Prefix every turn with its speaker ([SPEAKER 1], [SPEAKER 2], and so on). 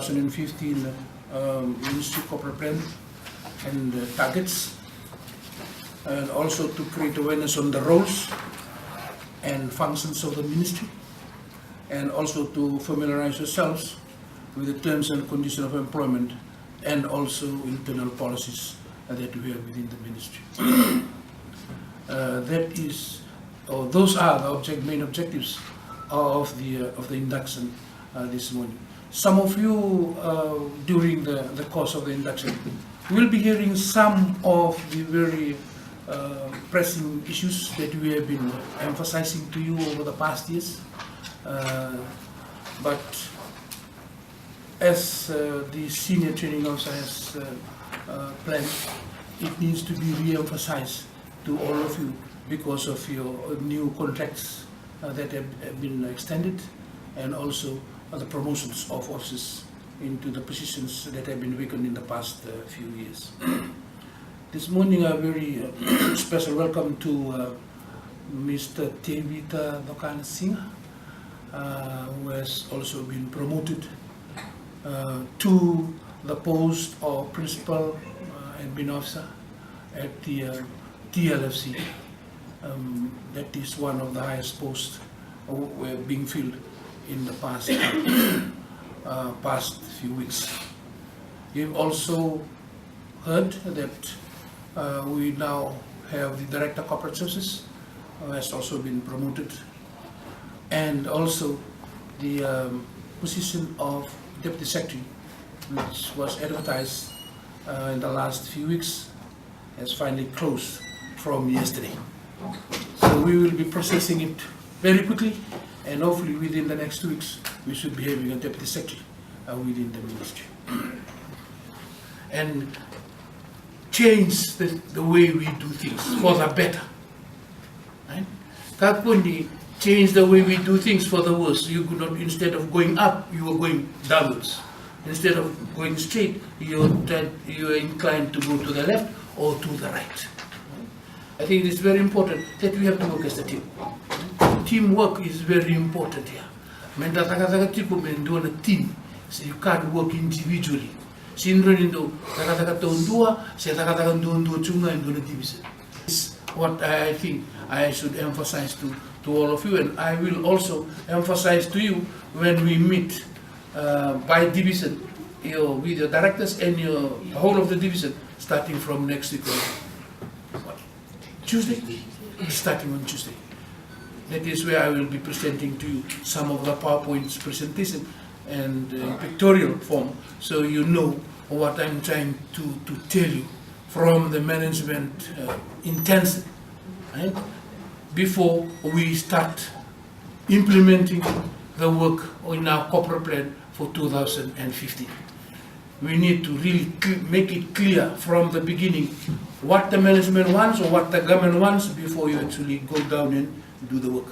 [SPEAKER 1] 2015 Ministry Corporate Plan and targets, and also to create awareness on the roles and functions of the ministry, and also to familiarize yourselves with the terms and conditions of employment and also internal policies that we have within the ministry. Those are the main objectives of the induction this morning. Some of you, during the course of the induction, will be hearing some of the very pressing issues that we have been emphasizing to you over the past years. But as the senior training officer has planned, it needs to be re-emphasized to all of you because of your new contracts that have been extended, and also the promotions of officers into the positions that have been vacant in the past few years. This morning, a very special welcome to Mr. Tevita Dokana Singh, who has also been promoted to the post of Principal Admin Officer at the TLFC. That is one of the highest posts being filled in the past few weeks. You've also heard that we now have the Director of Corporate Services, who has also been promoted, and also the position of Deputy Secretary, which was advertised in the last few weeks, has finally closed from yesterday. So we will be processing it very quickly, and hopefully within the next 2 weeks we should be having a Deputy Secretary within the ministry. And change the way we do things for the better. Right? Kakundi change the way we do things for the worse. You could not, instead of going up, you are going downwards. Instead of going straight, you are inclined to go to the left or to the right. I think it is very important that we have to work as a team. Teamwork is very important here. Do a team, so you can't work individually. This is what I think I should emphasize to all of you, and I will also emphasize to you when we meet by division, with your directors and your whole of the division, starting from next week. Tuesday? Starting on Tuesday. That is where I will be presenting to you some of the PowerPoint presentation and pictorial form, so you know what I'm trying to tell you from the management intensity, right? Before we start implementing the work in our corporate plan for 2015. We need to really make it clear from the beginning what the management wants or what the government wants before you actually go down and do the work.